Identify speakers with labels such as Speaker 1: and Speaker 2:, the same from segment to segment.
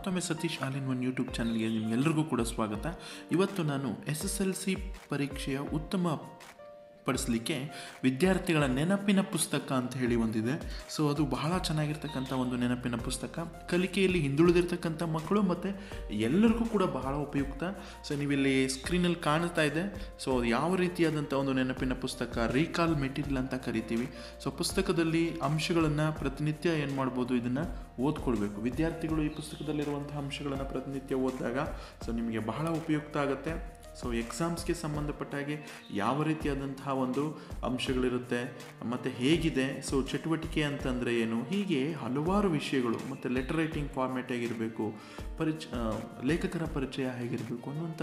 Speaker 1: ಮತ್ತೊಮ್ಮೆ Satish all in one YouTube ಚಾನಲ್ಗೆ ನಿಮಗೆಲ್ಲರಿಗೂ ಕೂಡ ಸ್ವಾಗತ. ಇವತ್ತು ನಾನು SSLC ಪರೀಕ್ಷೆಯ ಉತ್ತಮ ಪಡಿಸಲಿಕ್ಕೆ ವಿದ್ಯಾರ್ಥಿಗಳ ನೆನಪಿನ ಪುಸ್ತಕ ಅಂತ ಹೇಳಿ ಒಂದಿದೆ. ಸೊ ಅದು ಬಹಳ ಚೆನ್ನಾಗಿರ್ತಕ್ಕಂಥ ಒಂದು ನೆನಪಿನ ಪುಸ್ತಕ, ಕಲಿಕೆಯಲ್ಲಿ ಹಿಂದುಳಿದಿರ್ತಕ್ಕಂಥ ಮಕ್ಕಳು ಮತ್ತು ಎಲ್ಲರಿಗೂ ಕೂಡ ಬಹಳ ಉಪಯುಕ್ತ. ಸೊ ನೀವಿಲ್ಲಿ ಸ್ಕ್ರೀನಲ್ಲಿ ಕಾಣ್ತಾ ಇದೆ. ಸೊ ಯಾವ ರೀತಿಯಾದಂಥ ಒಂದು ನೆನಪಿನ ಪುಸ್ತಕ, ರೀಕಾಲ್ ಮೆಟೀರಿಯಲ್ ಅಂತ ಕರಿತೀವಿ. ಸೊ ಪುಸ್ತಕದಲ್ಲಿ ಅಂಶಗಳನ್ನು ಪ್ರತಿನಿತ್ಯ ಏನು ಮಾಡ್ಬೋದು, ಇದನ್ನು ಓದ್ಕೊಳ್ಬೇಕು. ವಿದ್ಯಾರ್ಥಿಗಳು ಈ ಪುಸ್ತಕದಲ್ಲಿರುವಂಥ ಅಂಶಗಳನ್ನು ಪ್ರತಿನಿತ್ಯ ಓದಿದಾಗ ಸೊ ನಿಮಗೆ ಬಹಳ ಉಪಯುಕ್ತ ಆಗುತ್ತೆ. ಸೊ ಎಕ್ಸಾಮ್ಸ್ಗೆ ಸಂಬಂಧಪಟ್ಟ ಹಾಗೆ ಯಾವ ರೀತಿಯಾದಂತಹ ಒಂದು ಅಂಶಗಳಿರುತ್ತೆ ಮತ್ತು ಹೇಗಿದೆ, ಸೊ ಚಟುವಟಿಕೆ ಅಂತಂದರೆ ಏನು, ಹೀಗೆ ಹಲವಾರು ವಿಷಯಗಳು, ಮತ್ತು ಲೆಟರ್ ರೈಟಿಂಗ್ ಫಾರ್ಮ್ಯಾಟ್ ಹೇಗಿರಬೇಕು, ಲೇಖಕರ ಪರಿಚಯ ಹೇಗಿರಬೇಕು ಅನ್ನುವಂಥ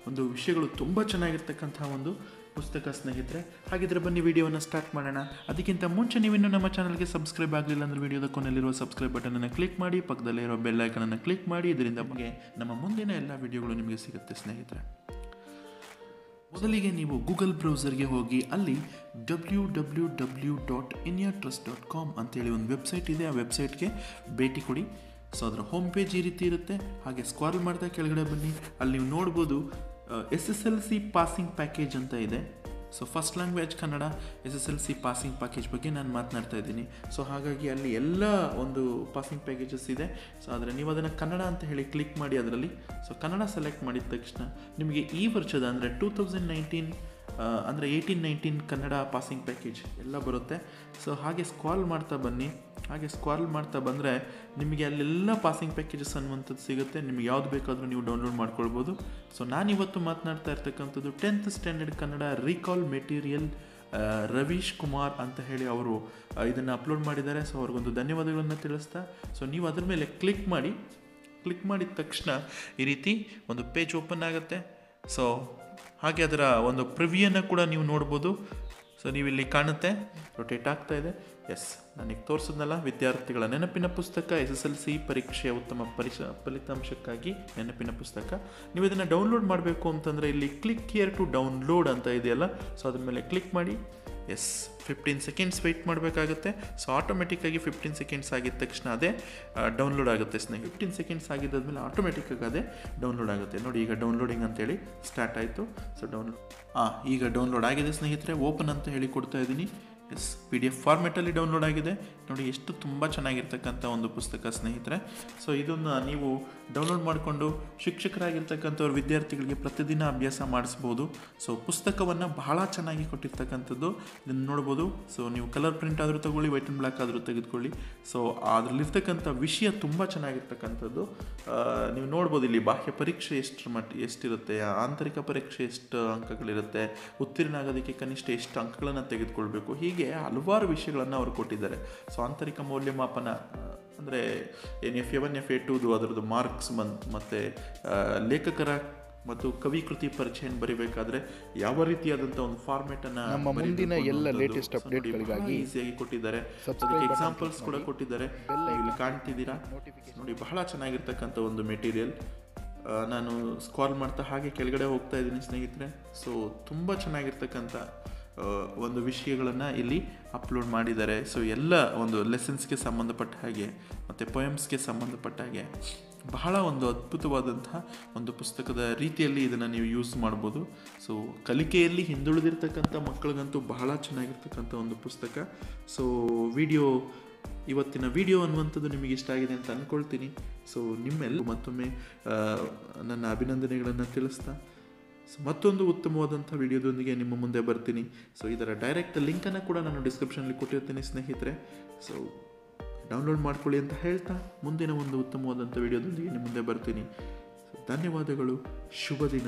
Speaker 1: ಒಂದು ವಿಷಯಗಳು ತುಂಬ ಚೆನ್ನಾಗಿರ್ತಕ್ಕಂಥ ಒಂದು ಪುಸ್ತಕ ಸ್ನೇಹಿತರೆ. ಹಾಗಿದ್ರೆ ಬನ್ನಿ ವಿಡಿಯೋವನ್ನು ಸ್ಟಾರ್ಟ್ ಮಾಡೋಣ. ಅದಕ್ಕಿಂತ ಮುಂಚೆ ನೀವಿನ್ನೂ ನಮ್ಮ ಚಾನಲ್ಗೆ ಸಬ್ಸ್ಕ್ರೈಬ್ ಆಗಲಿಲ್ಲ ಅಂದರೆ ವಿಡಿಯೋದ ಕೊನೆಯಲ್ಲಿರುವ ಸಬ್ಸ್ಕ್ರೈಬ್ ಬಟನನ್ನು ಕ್ಲಿಕ್ ಮಾಡಿ, ಪಕ್ಕದಲ್ಲೇ ಇರೋ ಬೆಲ್ ಐಕನನ್ನು ಕ್ಲಿಕ್ ಮಾಡಿ. ಇದರಿಂದ ಬಗ್ಗೆ ನಮ್ಮ ಮುಂದಿನ ಎಲ್ಲ ವಿಡಿಯೋಗಳು ನಿಮಗೆ ಸಿಗುತ್ತೆ ಸ್ನೇಹಿತರೆ. ಮೊದಲಿಗೆ ನೀವು ಗೂಗಲ್ ಬ್ರೌಸರ್ಗೆ ಹೋಗಿ ಅಲ್ಲಿ www.inyatrust.com ಅಂತೇಳಿ ಒಂದು ವೆಬ್ಸೈಟ್ ಇದೆ. ಆ ವೆಬ್ಸೈಟ್ಗೆ ಭೇಟಿ ಕೊಡಿ. ಸೊ ಅದರ ಹೋಮ್ ಪೇಜ್ ಈ ರೀತಿ ಇರುತ್ತೆ. ಹಾಗೆ ಸ್ಕ್ರಾಲ್ ಮಾಡ್ತಾ ಕೆಳಗಡೆ ಬನ್ನಿ. ಅಲ್ಲಿ ನೀವು ನೋಡ್ಬೋದು SSLC ಪಾಸಿಂಗ್ ಪ್ಯಾಕೇಜ್ ಅಂತ ಇದೆ. So first language Kannada SSLC passing package ಬಗ್ಗೆ ನಾನು ಮಾತನಾಡ್ತಾ ಇದ್ದೀನಿ. ಸೊ ಹಾಗಾಗಿ ಅಲ್ಲಿ ಎಲ್ಲ ಒಂದು ಪಾಸಿಂಗ್ ಪ್ಯಾಕೇಜಸ್ ಇದೆ. ಸೊ ಆದರೆ ನೀವು ಅದನ್ನು ಕನ್ನಡ ಅಂತ ಹೇಳಿ ಕ್ಲಿಕ್ ಮಾಡಿ ಅದರಲ್ಲಿ. ಸೊ ಕನ್ನಡ ಸೆಲೆಕ್ಟ್ ಮಾಡಿದ ತಕ್ಷಣ ನಿಮಗೆ ಈ ವರ್ಷದ ಅಂದರೆ 2019 ಅಂದರೆ 18-19 ಕನ್ನಡ ಪಾಸಿಂಗ್ ಪ್ಯಾಕೇಜ್ ಎಲ್ಲ ಬರುತ್ತೆ. ಸೊ ಹಾಗೆ ಸ್ಕ್ರಾಲ್ ಮಾಡ್ತಾ ಬನ್ನಿ. ಹಾಗೆ ಸ್ಕ್ರಾಲ್ ಮಾಡ್ತಾ ಬಂದರೆ ನಿಮಗೆ ಅಲ್ಲೆಲ್ಲ ಪಾಸಿಂಗ್ ಪ್ಯಾಕೇಜಸ್ ಅನ್ನುವಂಥದ್ದು ಸಿಗುತ್ತೆ. ನಿಮಗೆ ಯಾವುದು ಬೇಕಾದರೂ ನೀವು ಡೌನ್ಲೋಡ್ ಮಾಡ್ಕೊಳ್ಬೋದು. ಸೊ ನಾನಿವತ್ತು ಮಾತನಾಡ್ತಾ ಇರ್ತಕ್ಕಂಥದ್ದು 10th standard Kannada recall material Ravish Kumar ಅಂತ ಹೇಳಿ ಅವರು ಇದನ್ನು ಅಪ್ಲೋಡ್ ಮಾಡಿದ್ದಾರೆ. ಸೊ ಅವ್ರಿಗೊಂದು ಧನ್ಯವಾದಗಳನ್ನು ತಿಳಿಸ್ತಾ, ಸೊ ನೀವು ಅದ್ರ ಮೇಲೆ ಕ್ಲಿಕ್ ಮಾಡಿದ ತಕ್ಷಣ ಈ ರೀತಿ ಒಂದು ಪೇಜ್ ಓಪನ್ ಆಗುತ್ತೆ. ಸೊ ಹಾಗೆ ಅದರ ಒಂದು ಪ್ರಿವ್ಯೂನ ಕೂಡ ನೀವು ನೋಡ್ಬೋದು. ಸೊ ನೀವಿಲ್ಲಿ ಕಾಣುತ್ತೆ, ರೊಟೇಟ್ ಆಗ್ತಾ ಇದೆ. ಎಸ್, ನನಗೆ ತೋರಿಸಿದ್ನಲ್ಲ, ವಿದ್ಯಾರ್ಥಿಗಳ ನೆನಪಿನ ಪುಸ್ತಕ, SSLC ಪರೀಕ್ಷೆಯ ಉತ್ತಮ ಫಲಿತಾಂಶಕ್ಕಾಗಿ ನೆನಪಿನ ಪುಸ್ತಕ. ನೀವು ಇದನ್ನು ಡೌನ್ಲೋಡ್ ಮಾಡಬೇಕು ಅಂತಂದರೆ ಇಲ್ಲಿ ಕ್ಲಿಕ್ ಹಿಯರ್ ಟು ಡೌನ್ಲೋಡ್ ಅಂತ ಇದೆಯಲ್ಲ, ಸೊ ಅದ್ರ ಮೇಲೆ ಕ್ಲಿಕ್ ಮಾಡಿ. ಎಸ್, 15 ಸೆಕೆಂಡ್ಸ್ ವೆಯ್ಟ್ ಮಾಡಬೇಕಾಗುತ್ತೆ. ಸೊ ಆಟೋಮೆಟಿಕ್ಕಾಗಿ 15 ಸೆಕೆಂಡ್ಸ್ ಆಗಿದ ತಕ್ಷಣ ಅದೇ ಡೌನ್ಲೋಡ್ ಆಗುತ್ತೆ ಸ್ನೇಹಿತರೆ. 15 ಸೆಕೆಂಡ್ಸ್ ಆಗಿದ್ದಾದ್ಮೇಲೆ ಆಟೋಮೆಟಿಕ್ಕಾಗಿ ಅದೇ ಡೌನ್ಲೋಡ್ ಆಗುತ್ತೆ. ನೋಡಿ, ಈಗ ಡೌನ್ಲೋಡಿಂಗ್ ಅಂತೇಳಿ ಸ್ಟಾರ್ಟ್ ಆಯಿತು. ಸೊ ಈಗ ಡೌನ್ಲೋಡ್ ಆಗಿದೆ ಸ್ನೇಹಿತರೆ. ಓಪನ್ ಅಂತ ಹೇಳಿ ಕೊಡ್ತಾ ಇದ್ದೀನಿ. ಎಸ್, PDF ಫಾರ್ಮೆಟಲ್ಲಿ ಡೌನ್ಲೋಡ್ ಆಗಿದೆ. ನೋಡಿ ಎಷ್ಟು ತುಂಬ ಚೆನ್ನಾಗಿರ್ತಕ್ಕಂಥ ಒಂದು ಪುಸ್ತಕ ಸ್ನೇಹಿತರೆ. ಸೊ ಇದನ್ನು ನೀವು ಡೌನ್ಲೋಡ್ ಮಾಡಿಕೊಂಡು ಶಿಕ್ಷಕರಾಗಿರ್ತಕ್ಕಂಥವ್ರು ವಿದ್ಯಾರ್ಥಿಗಳಿಗೆ ಪ್ರತಿದಿನ ಅಭ್ಯಾಸ ಮಾಡಿಸ್ಬೋದು. ಸೊ ಪುಸ್ತಕವನ್ನು ಬಹಳ ಚೆನ್ನಾಗಿ ಕೊಟ್ಟಿರ್ತಕ್ಕಂಥದ್ದು, ಇದನ್ನು ನೋಡ್ಬೋದು. ಸೊ ನೀವು ಕಲರ್ ಪ್ರಿಂಟ್ ಆದರೂ ತಗೊಳ್ಳಿ, ವೈಟ್ ಆ್ಯಂಡ್ ಬ್ಲ್ಯಾಕ್ ಆದರೂ ತೆಗೆದುಕೊಳ್ಳಿ. ಸೊ ಅದರಲ್ಲಿರ್ತಕ್ಕಂಥ ವಿಷಯ ತುಂಬ ಚೆನ್ನಾಗಿರ್ತಕ್ಕಂಥದ್ದು. ನೀವು ನೋಡ್ಬೋದು ಇಲ್ಲಿ ಬಾಹ್ಯ ಪರೀಕ್ಷೆ ಎಷ್ಟಿರುತ್ತೆ, ಆಂತರಿಕ ಪರೀಕ್ಷೆ ಎಷ್ಟು ಅಂಕಗಳಿರುತ್ತೆ, ಉತ್ತೀರ್ಣ ಆಗೋದಕ್ಕೆ ಕನಿಷ್ಠ ಎಷ್ಟು ಅಂಕಗಳನ್ನು ತೆಗೆದುಕೊಳ್ಬೇಕು, ಹೀಗೆ ಹಲವಾರು ವಿಷಯಗಳನ್ನು ಅವರು ಕೊಟ್ಟಿದ್ದಾರೆ. ಸೊ ಆಂತರಿಕ ಮೌಲ್ಯಮಾಪನ ಅಂದರೆ ಏನು FA1 FA2 ಅದರದ್ದು ಮಾರ್ಕ್ಸ್ ಮತ್ತು ಲೇಖಕರ ಮತ್ತು ಕವಿಕೃತಿ ಪರಿಚಯ ಬರೀಬೇಕಾದ್ರೆ ಯಾವ ರೀತಿಯಾದಂಥ ಒಂದು ಫಾರ್ಮೆಟನ್ನು
Speaker 2: ನಮ್ಮ ಮುಂದಿನ ಎಲ್ಲ ಲೇಟೆಸ್ಟ್ ಅಪ್ಡೇಟ್ಗಳಿಗಾಗಿ
Speaker 1: ಈಸಿಯಾಗಿ ಕೊಟ್ಟಿದ್ದಾರೆ. ಎಕ್ಸಾಂಪಲ್ಸ್ ಕೂಡ ಕೊಟ್ಟಿದ್ದಾರೆ, ಇಲ್ಲಿ ಕಾಣ್ತಿದ್ದೀರಾ ನೋಡಿ. ಬಹಳ ಚೆನ್ನಾಗಿರ್ತಕ್ಕಂಥ ಒಂದು ಮೆಟೀರಿಯಲ್. ನಾನು ಸ್ಕ್ರಾಲ್ ಮಾಡ್ತಾ ಹಾಗೆ ಕೆಳಗಡೆ ಹೋಗ್ತಾ ಇದ್ದೀನಿ ಸ್ನೇಹಿತರೆ. ಸೊ ತುಂಬ ಚೆನ್ನಾಗಿರ್ತಕ್ಕಂಥ ಒಂದು ವಿಷಯಗಳನ್ನು ಇಲ್ಲಿ ಅಪ್ಲೋಡ್ ಮಾಡಿದ್ದಾರೆ. ಸೊ ಎಲ್ಲ ಒಂದು ಲೆಸನ್ಸ್ಗೆ ಸಂಬಂಧಪಟ್ಟ ಹಾಗೆ ಮತ್ತು ಪೊಯಮ್ಸ್ಗೆ ಸಂಬಂಧಪಟ್ಟ ಹಾಗೆ ಬಹಳ ಒಂದು ಅದ್ಭುತವಾದಂತಹ ಒಂದು ಪುಸ್ತಕದ ರೀತಿಯಲ್ಲಿ ಇದನ್ನು ನೀವು ಯೂಸ್ ಮಾಡ್ಬೋದು. ಸೊ ಕಲಿಕೆಯಲ್ಲಿ ಹಿಂದುಳಿದಿರ್ತಕ್ಕಂಥ ಮಕ್ಕಳಿಗಂತೂ ಬಹಳ ಚೆನ್ನಾಗಿರ್ತಕ್ಕಂಥ ಒಂದು ಪುಸ್ತಕ. ಸೊ ಇವತ್ತಿನ ವಿಡಿಯೋ ಅನ್ನುವಂಥದ್ದು ನಿಮಗೆ ಇಷ್ಟ ಆಗಿದೆ ಅಂತ ಅಂದ್ಕೊಳ್ತೀನಿ. ಸೊ ನಿಮ್ಮೆಲ್ಲ ಮತ್ತೊಮ್ಮೆ ನನ್ನ ಅಭಿನಂದನೆಗಳನ್ನು ತಿಳಿಸ್ತಾ, ಸೊ ಮತ್ತೊಂದು ಉತ್ತಮವಾದಂಥ ವಿಡಿಯೋದೊಂದಿಗೆ ನಿಮ್ಮ ಮುಂದೆ ಬರ್ತೀನಿ. ಸೊ ಇದರ ಡೈರೆಕ್ಟ್ ಲಿಂಕನ್ನು ಕೂಡ ನಾನು ಡಿಸ್ಕ್ರಿಪ್ಷನಲ್ಲಿ ಕೊಟ್ಟಿರ್ತೀನಿ ಸ್ನೇಹಿತರೆ. ಸೊ ಡೌನ್ಲೋಡ್ ಮಾಡ್ಕೊಳ್ಳಿ ಅಂತ ಹೇಳ್ತಾ ಮುಂದಿನ ಒಂದು ಉತ್ತಮವಾದಂಥ ವಿಡಿಯೋದೊಂದಿಗೆ ನಿಮ್ಮ ಮುಂದೆ ಬರ್ತೀನಿ. ಸೊ ಧನ್ಯವಾದಗಳು, ಶುಭ ದಿನ.